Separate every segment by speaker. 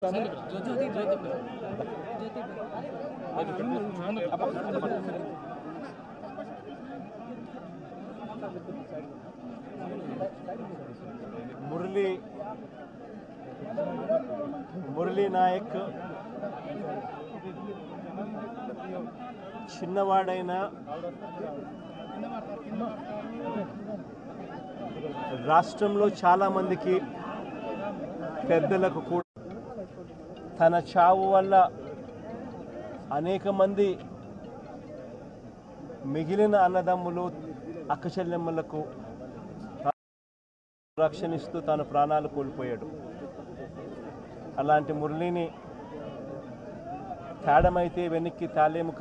Speaker 1: మురళీ నాయక్ చిన్నవాడైన రాష్ట్రంలో చాలా మందికి పెద్దలకు కూడా తన చావు వల్ల అనేక మంది మిగిలిన అన్నదమ్ములు అక్కచెల్లెమ్మలకు రక్షణిస్తూ తాను ప్రాణాలు కోల్పోయాడు. అలాంటి మురళిని తేడమైతే వెనక్కి తాలేము,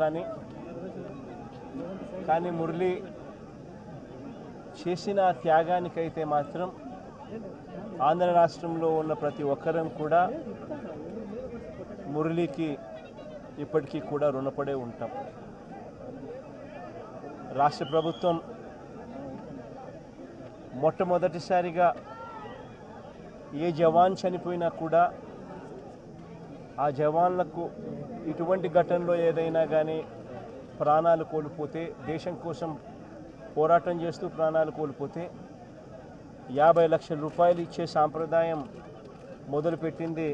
Speaker 1: కానీ మురళి చేసిన త్యాగానికైతే మాత్రం ఆంధ్ర రాష్ట్రంలో ఉన్న ప్రతి ఒక్కరం కూడా మురళికి ఇప్పటికీ కూడా రుణపడే ఉంటాం. రాష్ట్ర ప్రభుత్వం మొట్టమొదటిసారిగా ఏ జవాన్ చనిపోయినా కూడా ఆ జవాన్లకు ఇటువంటి ఘటనలో ఏదైనా కానీ ప్రాణాలు కోల్పోతే, దేశం కోసం పోరాటం చేస్తూ ప్రాణాలు కోల్పోతే 50 లక్షల రూపాయలు ఇచ్చే సాంప్రదాయం మొదలుపెట్టింది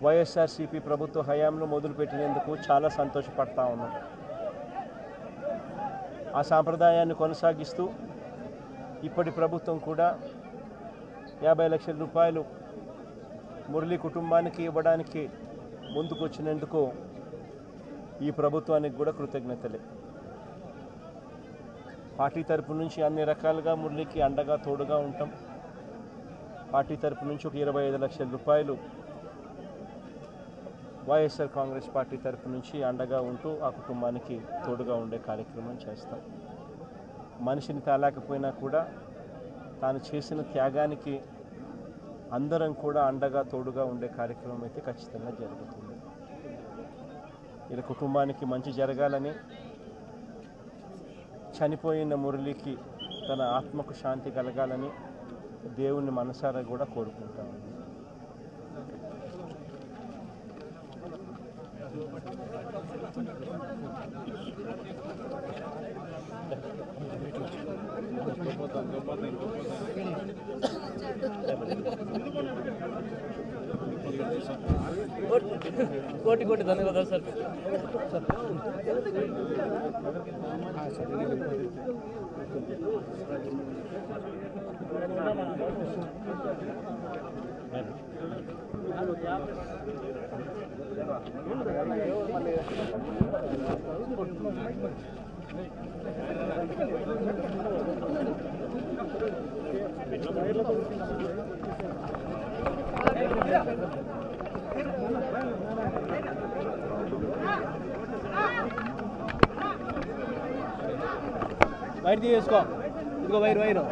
Speaker 1: వైఎస్ఆర్సీపీ ప్రభుత్వ హయాంలో మొదలుపెట్టినందుకు చాలా సంతోషపడతా ఉన్నాం. ఆ సాంప్రదాయాన్ని కొనసాగిస్తూ ఇప్పటి ప్రభుత్వం కూడా 50 లక్షల రూపాయలు మురళి కుటుంబానికి ఇవ్వడానికి ముందుకొచ్చినందుకు ఈ ప్రభుత్వానికి కూడా కృతజ్ఞతలే. పార్టీ తరపు నుంచి అన్ని రకాలుగా మురళికి అండగా తోడుగా ఉంటాం. పార్టీ తరపు నుంచి ఒక 25 లక్షల రూపాయలు వైఎస్ఆర్ కాంగ్రెస్ పార్టీ తరపు నుంచి అండగా ఉంటూ ఆ కుటుంబానికి తోడుగా ఉండే కార్యక్రమం చేస్తాం. మనిషిని తేలేకపోయినా కూడా తాను చేసిన త్యాగానికి అందరం కూడా అండగా తోడుగా ఉండే కార్యక్రమం అయితే ఖచ్చితంగా జరుగుతుంది. ఇలా కుటుంబానికి మంచి జరగాలని, చనిపోయిన మురళికి తన ఆత్మకు శాంతి కలగాలని దేవుని మనసారా కూడా కోరుకుంటాము.
Speaker 2: కోటి కోటి ధన్యవాదాలు సార్.
Speaker 1: బయట తీసుకో, ఇదిగో వైరు